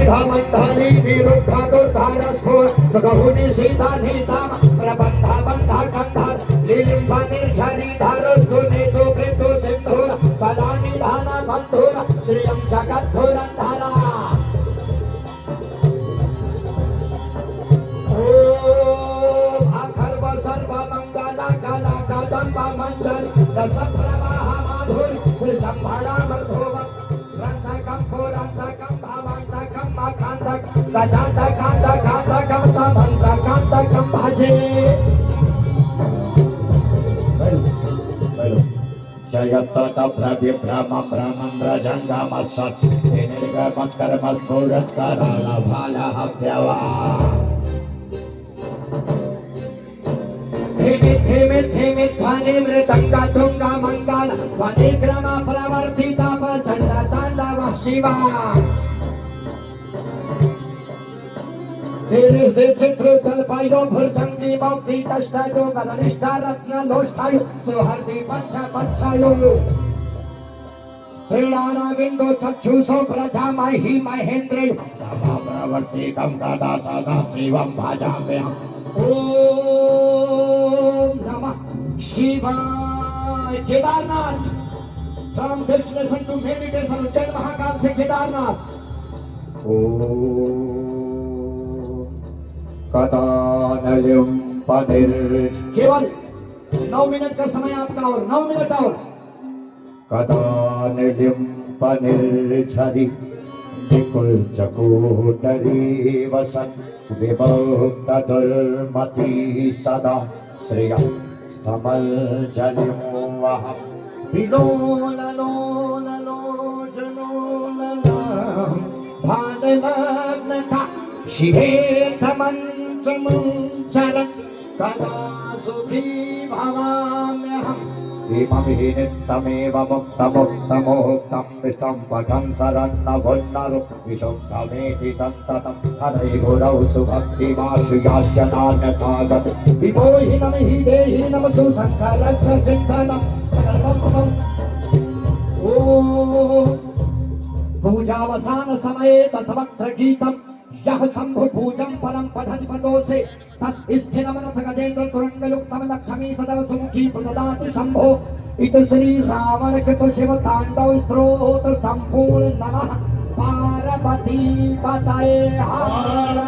मेघमण्डली निरुद्धा दुर्धारस्फुर गहुनि सीता नीता प्रबन्धा बन्धा कन्धर लीलिम्ब निर्झरीधरस्तु नेतु कृतु सिन्धुर कलानिधान बन्धुर श्रियं जगद्धुरन्धरा रसप्रवाह माधुर जम्भरामर्धोम रंधकं पुरंधकं भावंधकं मखांधकं गजांधकांधकांधकं तमंधकांधकं भजे जयत प्रविभ्रमं भ्रमं रजंगमस्स निर्गमस्करमस्फुरत्करालभालहव्यवा धीमे धीमे ध्वनि मृदंगा तुंगा मंगल ध्वनि क्रम प्रवर्तिता प्रचंड तांडव शिवा चित्र कल्पायो भुर्जंगी मौक्ति तष्टायो गलनिष्ठा रत्न लोष्ठायो सुहर्दि पच्छ पच्छायो प्रीणाना बिंदु चक्षुषो प्रजा मही महेंद्र सभा प्रवर्ति कम दादा सदा शिवम भजाम्यहम् ओम नमः शिवाय Kedarnath from destination to meditation Ujjain Mahakal से केदारनाथ ओम कदानलिम पनिर केवल 9 मिनट का समय आपका और 9 मिनट और कदानलिम पनिर झरी निकुल चकोतरी वसन विभक्त दुर्मति सदा श्रियं स्तमल जलिमोवह विलोललोललोचनोललां भाललग्नका शिवे तमञ्चमुञ्चरन् कदा सुखी भवाम्यहम् इममिहि नित्यमेव मुक्तमुक्तमोक्तं विष्टं पठं शरण्यभुन्नरो विशुद्धमेति सन्ततं हरे गुरौ सुभक्तिमाशुयास्य नान्यथागत विभो हि नमहि देहि नमसु शङ्करस्य चिन्तनं ॐ पूजावसान समये दशवक्त्र गीतं यः शम्भु पूजं परं पठति पदोसे तस्थिरमनथ गजेन्द्र तुरंगलुक्तम लक्ष्मी सदव सुमुखी प्रददाति शंभो इत श्री रावण कृत शिव तांडव स्तोत्र संपूर्ण नमः पार्वती पतये हर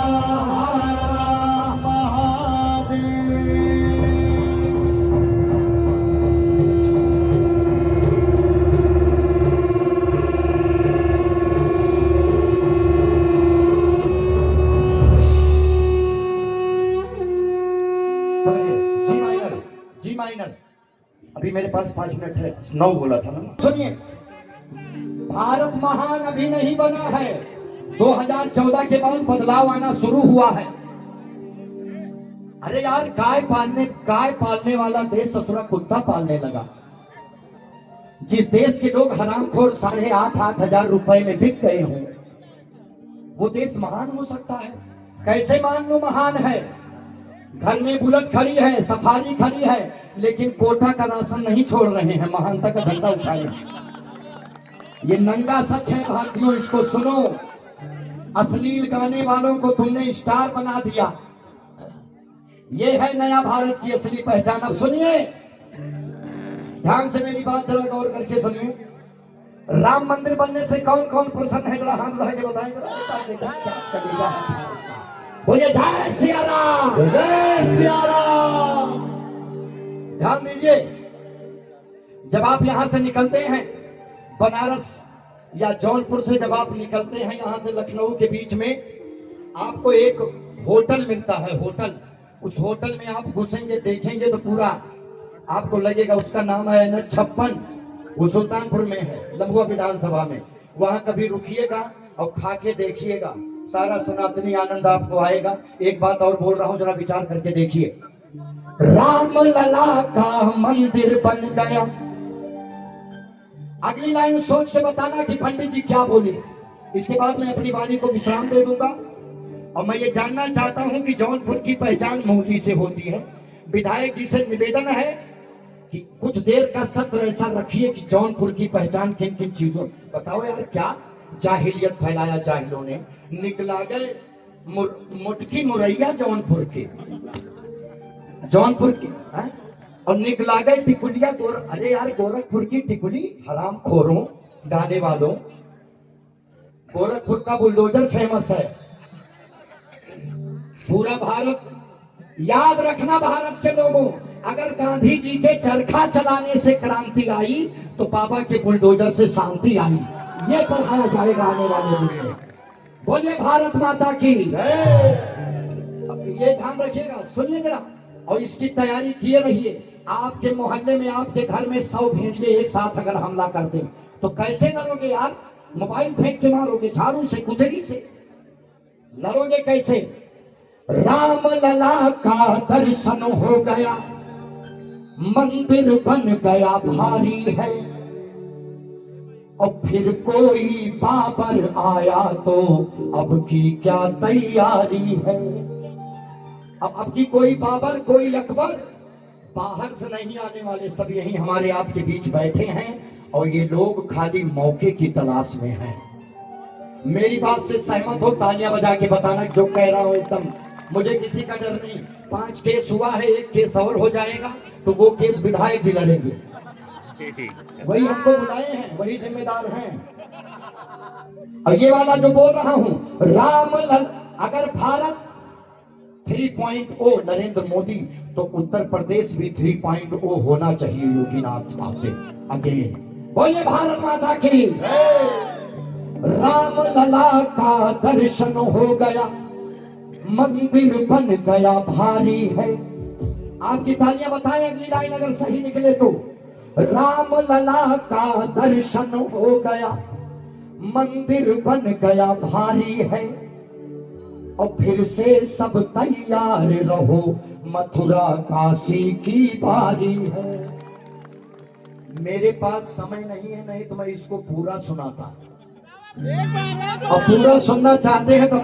माइनर अभी मेरे पास 5 मिनट है 9 बोला था ना सुनिए भारत महान अभी नहीं बना है 2014 के बाद बदलाव आना शुरू हुआ है अरे यार गाय पालने वाला देश ससुरा कुत्ता पालने लगा जिस देश के लोग हरामखोर 8,500 हजार रुपए में बिक गए हों वो देश महान हो सकता है कैसे मान लो महान है घर में बुलेट खड़ी है सफारी खड़ी है लेकिन कोटा का राशन नहीं छोड़ रहे हैं महानता का झंडा उठाए ये नंगा सच है भारतीयों इसको सुनो अश्लील गाने वालों को तुमने स्टार बना दिया ये है नया भारत की असली पहचान अब सुनिए ध्यान से मेरी बात जरा गौर करके सुनिए राम मंदिर बनने से कौन कौन प्रसन्न है जरा हाथ उठा के बताएंगे बोलिए जय सिया राम जय सिया राम ध्यान दीजिए जब आप यहां से निकलते हैं बनारस या जौनपुर से जब आप निकलते हैं यहां से लखनऊ के बीच में आपको एक होटल मिलता है होटल उस होटल में आप घुसेंगे देखेंगे तो पूरा आपको लगेगा उसका नाम है N56 वो सुल्तानपुर में है लम्बुआ विधानसभा में वहां कभी रुकिएगा और खा के देखिएगा सारा सनातनी आनंद आपको आएगा एक बात और बोल रहा हूं जरा विचार करके देखिए राम लला का मंदिर बन गया अगली लाइन सोच के बताना कि पंडित जी क्या बोले इसके बाद मैं अपनी वाणी को विश्राम दे दूंगा और मैं ये जानना चाहता हूं कि जौनपुर की पहचान मूली से होती है विधायक जी से निवेदन है कि कुछ देर का सत्र ऐसा रखिए कि जौनपुर की पहचान किन किन चीजों बताओ यार क्या जाहिलियत फैलाया जाहिलों ने, निकला गए मुटकी मुरैया जौनपुर के, जौनपुर की है? और निकला गए टिकुलिया अरे यार गोरखपुर की टिकुली हराम खोरों गाने वालों, गोरखपुर का बुलडोजर फेमस है पूरा भारत। याद रखना भारत के लोगों, अगर गांधी जी के चरखा चलाने से क्रांति आई तो बाबा के बुलडोजर से शांति आई। ये पढ़ाया जाएगा आने वाले दिन में। बोलिए भारत माता की अब ये ध्यान रखिएगा, सुनिए जरा, और इसकी तैयारी किए रहिए। आपके मोहल्ले में, आपके घर में 100 भेड़िए एक साथ अगर हमला कर दें तो कैसे लड़ोगे यार? मोबाइल फेंक के मारोगे, झाड़ू से, कुतरी से लड़ोगे कैसे? राम लला का दर्शन हो गया, मंदिर बन गया भारी है, और फिर कोई बाबर आया तो अब की क्या तैयारी है? अब की कोई बाबर, कोई अकबर बाहर से नहीं आने वाले, सब यही हमारे आपके बीच बैठे हैं, और ये लोग खाली मौके की तलाश में हैं। मेरी बात से सहमत हो? तालियां बजा के बताना जो कह रहा हूं एकदम। मुझे किसी का डर नहीं। 5 केस हुआ है, 1 केस और हो जाएगा तो वो केस विधायक जी लड़ेंगे, वही हमको बुलाए हैं, वही जिम्मेदार हैं। और ये वाला जो बोल रहा हूं, अगर भारत 3.0 नरेंद्र मोदी, तो उत्तर प्रदेश भी 3.0 होना चाहिए योगीनाथ आते अगेन। बोलिए भारत माता की। राम लला का दर्शन हो गया, मंदिर बन गया भारी है। आपकी तालियां बताएं अगली लाइन अगर सही निकले तो। राम लला का दर्शन हो गया, मंदिर बन गया भारी है, और फिर से सब तैयार रहो, मथुरा काशी की बारी है। मेरे पास समय नहीं है, नहीं तो मैं इसको पूरा सुनाता। और पूरा सुनना चाहते हैं तो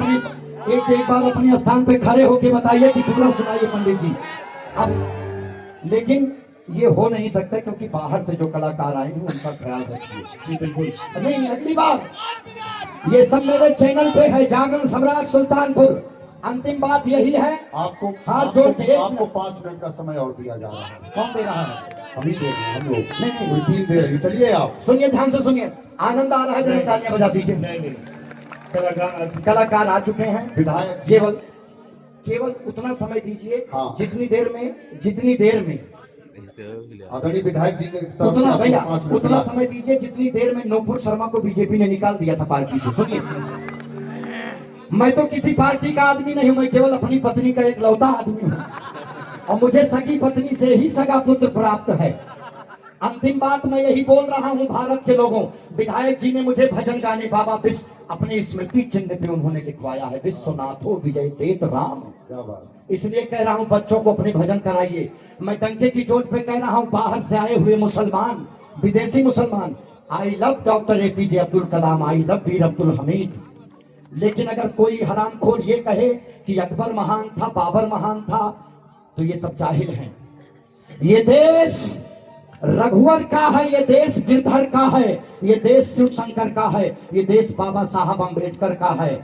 एक बार अपने स्थान पे खड़े होके बताइए कि पूरा सुनाइए पंडित जी। अब लेकिन ये हो नहीं सकता क्योंकि बाहर से जो कलाकार आए हैं उनका ख्याल रखिए। जी बिल्कुल नहीं, अगली बार ये सब मेरे चैनल पे है, जागरण सम्राट सुल्तानपुर। अंतिम बात यही है, आपको हाथ जोड़ के आपको 5 मिनट का समय और दिया जा रहा है। कौन दे रहा है? हम ही दे रहे हैं, हम लोग नहीं, कोई टीम दे रही। चलिए आप सुनिए, ध्यान से सुनिए, आनंद आ रहा है, जरा तालियां बजा दीजिए। कलाकार आ चुके हैं, विधायक केवल उतना समय दीजिए। हाँ। जितनी देर में आदरणीय विधायक जी के उतना भैया उतना समय दीजिए जितनी देर में नोपुर शर्मा को बीजेपी ने निकाल दिया था पार्टी से। सुनिए, मैं तो किसी पार्टी का आदमी नहीं हूं, मैं केवल अपनी पत्नी का एकलौता आदमी हूं, और मुझे सगी पत्नी से ही सगा पुत्र प्राप्त है। अंतिम बात मैं यही बोल रहा हूं भारत के लोगों, विधायक जी ने मुझे भजन गाने बाबा विश्व अपने स्मृति चिन्ह पे उन्होंने लिखवाया है, विश्वनाथो विजय तेत राम। क्या बात, इसलिए कह रहा हूं बच्चों को अपने भजन कराइए। मैं डंके की चोट पे कह रहा हूं, बाहर से आए हुए मुसलमान, विदेशी मुसलमान, I love doctor APJ Abdul Kalam, I love Veer Abdul Hamid. लेकिन अगर कोई हरामखोर ये कहे कि अकबर महान था, बाबर महान था, तो ये सब जाहिल हैं। ये देश रघुवर का है, ये देश गिरधर का है, ये देश शिव शंकर का है, ये देश बाबा साहब अंबेडकर का है।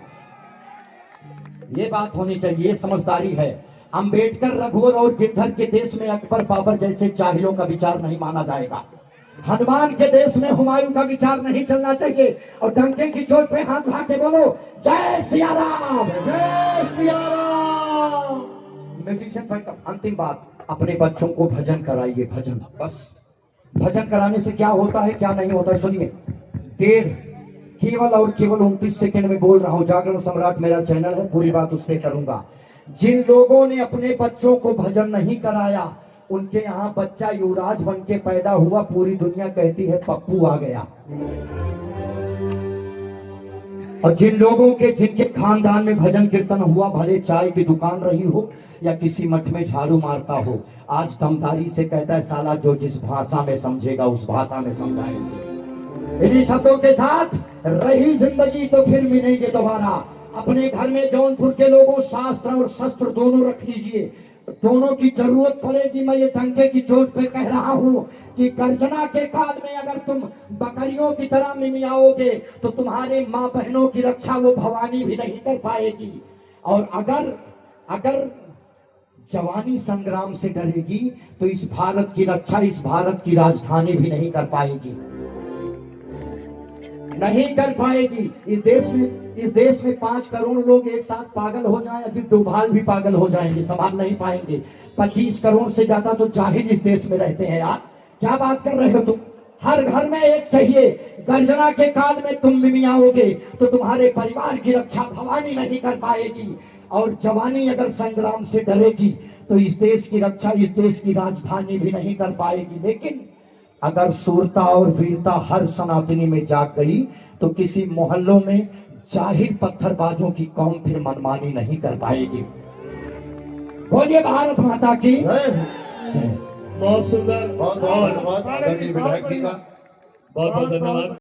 ये बात होनी चाहिए, ये समझदारी है। अंबेडकर, रघुवर और गिरधर के देश में अकबर बाबर जैसे जाहिलों का विचार नहीं माना जाएगा। हनुमान के देश में हुमायूं का विचार नहीं चलना चाहिए। और डंके की चोट पे हाथ उठा के बोलो जय सिया राम, जय सिया राम। म्यूजिशियन भाई, अंतिम बात, अपने बच्चों को भजन कराइए, भजन। बस भजन कराने से क्या होता है क्या नहीं होता है सुनिए। केवल और केवल 29 सेकंड में बोल रहा हूं, जागरण सम्राट मेरा चैनल है, पूरी बात उस पर करूंगा। जिन लोगों ने अपने बच्चों को भजन नहीं कराया, उनके यहाँ बच्चा युवराज बन के पैदा हुआ, पूरी दुनिया कहती है पप्पू आ गया। और जिन लोगों के, जिनके खानदान में भजन कीर्तन हुआ, भले चाय की दुकान रही हो या किसी मठ में झाड़ू मारता हो, आज दमदारी से कहता है साला जो जिस भाषा में समझेगा उस भाषा में समझाएंगे। इन्हीं शब्दों के साथ रही जिंदगी तो फिर मिलेंगे दोबारा। अपने घर में जौनपुर के लोगों शास्त्र और शस्त्र दोनों रख लीजिए। दोनों की जरूरत पड़ेगी। मैं ये डंके की चोट पे कह रहा हूं कि गर्जना के काल में अगर तुम बकरियों की तरह मिमियाओगे तो तुम्हारे माँ बहनों की रक्षा वो भवानी भी नहीं कर पाएगी। और अगर अगर जवानी संग्राम से डरेगी तो इस भारत की रक्षा इस भारत की राजधानी भी नहीं कर पाएगी, नहीं कर पाएगी। इस देश में 5 करोड़ लोग एक साथ पागल हो जाएं, अजीत डोभाल भी पागल हो जाएंगे, संभाल नहीं पाएंगे। 25 करोड़ से ज्यादा तो जाहिल इस देश में रहते हैं यार, क्या बात कर रहे हो तुम। हर घर में एक चाहिए। गर्जना के काल में तुम मिमियाओगे तो तुम्हारे परिवार की रक्षा भवानी नहीं कर पाएगी। और जवानी अगर संग्राम से डरेगी तो इस देश की रक्षा इस देश की राजधानी भी नहीं कर पाएगी। लेकिन अगर सूरता और वीरता हर सनातनी में जाग गई तो किसी मोहल्लों में जाहिल पत्थरबाजों की कौम फिर मनमानी नहीं कर पाएगी। बोलिए भारत माता की जय। बहुत सुंदर, बहुत बहुत धन्यवाद आदरणीय विधायक जी का। बहुत बहुत धन्यवाद।